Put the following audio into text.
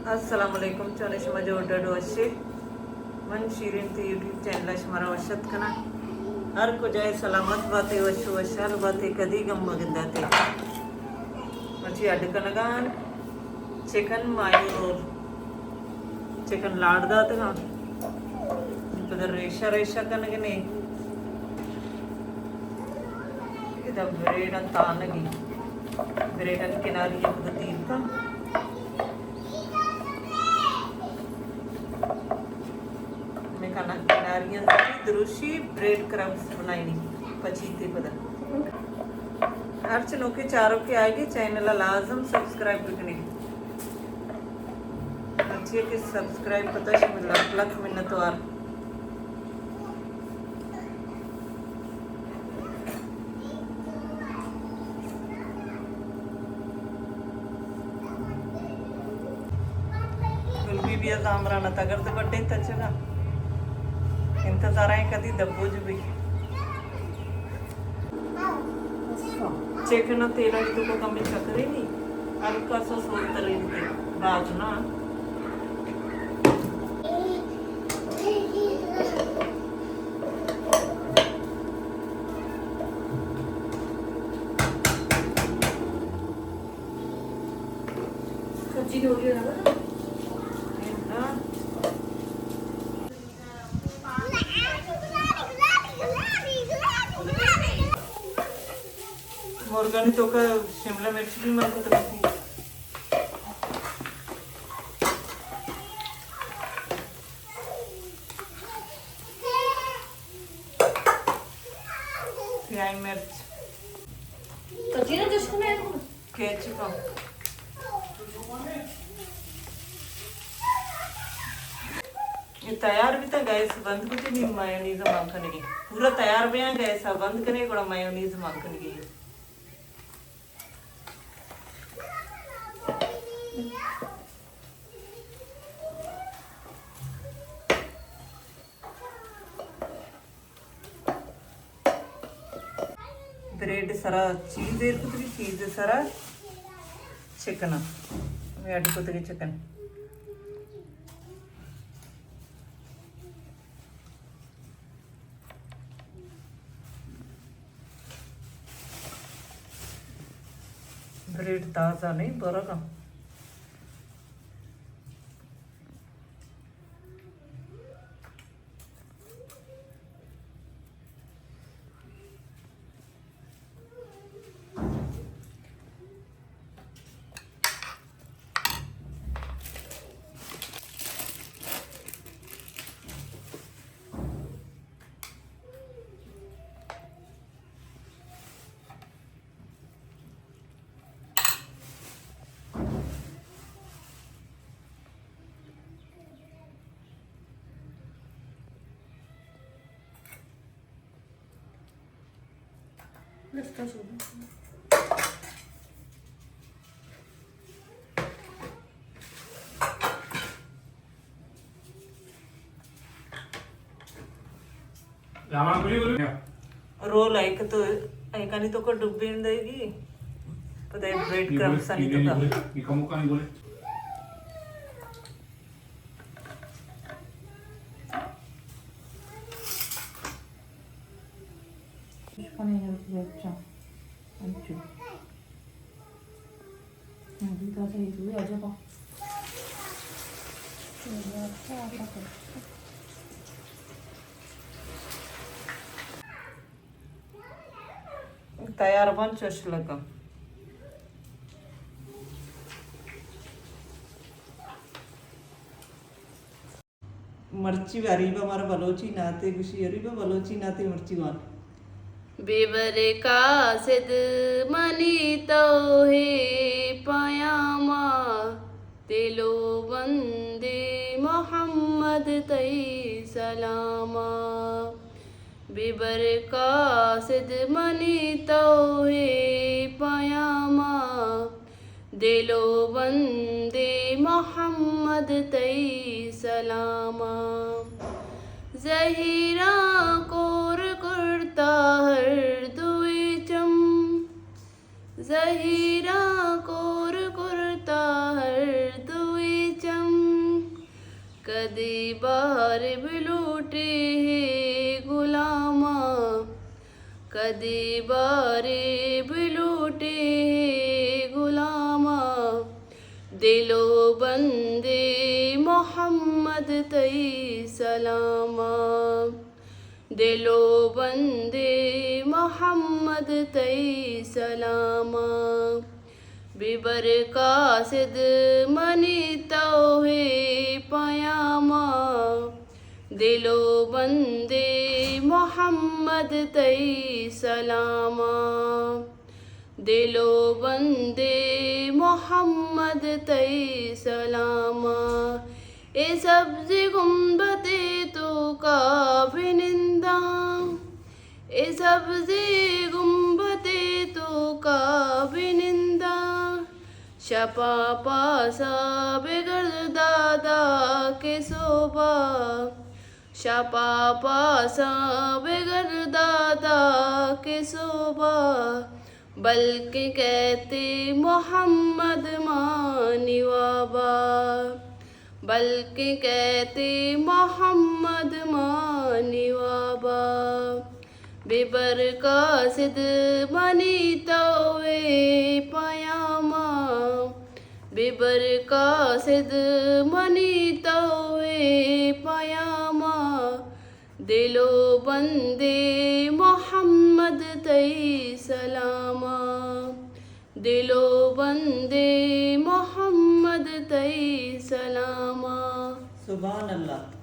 Assalamualaikum चौने माझे order असे मन शिरीन ते यूट्यूब चॅनल हमारा वशत कना हर को जाए सलामत बातें वशु वशाल बातें कदी गम मगदाते मची अडकनगान चिकन मायो रोल चिकन लाड़दाते ना इधर रेशा रेशा कनगने इधर ब्रेड तानगी ब्रेड किनारी एक तीन का नारियल दृषी ब्रेड क्रम्स बनाई पचीते पदा हर चनों के चारों के आएगी चैनल लाजम सब्सक्राइब करने अच्छे के सब्सक्राइब पता लख लख मिन्नतवार गुलबी भी जामराना तगर तो बड्डे तचगा इंतजार आहे कधी दब्बूज भी चिकन तेल तुका कमी चकरे नी हलका सा सोल तरेन ते भाजना सब्जी डोली ना मुर्गानी तो का शिमला मिर्च भी मन को तरफ फ्राई मिर्च कच्ची ना जिसको मैं केचप ये तैयार भी था गैस बंद कुछ नहीं मायोनीज माखन की पूरा तैयार भी है गैस बंद करने को मायोनीज माखन की ब्रेड सरा चीज इरुकुतगी चीज सरा चिकन अडुकुतगी चिकन ब्रेड ताजा नहीं बरं का Let's go. रोल ऐक तो ऐकाने तो को डुब्बी देगी पता है ब्रेड क्रम्स आणि तो का तैयार बन चोशल का मर्ची अरीबा मारा बलोची नाते गुशी अरीबा बलोची नाते मर्ची वाल बेवर कासिद मनी तो है पयामा दिलो बंदे मोहम्मद तई सलामा बेबर कासिद मनी तो है पयामा दिलो बंदे मोहम्मद तई सलामा ज़हीरा कोर कुर्ता हर दुई चम ज़हीरा कोर कुर्ता हर दुई चम कदी बार भी लूटे है गुलामा, कदी बारे भी लूटे है गुलामा। दिलो बंदे मोहम्मद तई सलामा, दिलो बंदे मोहम्मद तई सलामा। बिबर कासिद मनी तोहे पयामा, दिलो बंदे मोहम्मद तई सलामा, दिलो बंदे मोहम्मद तई सलामा। ए सब्ज़ी गुंबते तो काबे निंदा, ए सब्ज़ी गुंबते तो काबे निंदा। शपा पासा बिगड़ दादा के सोबा, शपा पासा बिगड़ दादा के सोबा। बल्कि कहते मोहम्मद मानी वाबा, बल्कि कहते मोहम्मद मानी वाबा। बिबर कासिद मनी तोवे पयामा, बिबर कासिद मनी तोवे पयामा। दिलो बंदे मोहम्मद तई सलामा, दिलो बंदे मोहम्मद तई सलामा। सुभान अल्लाह।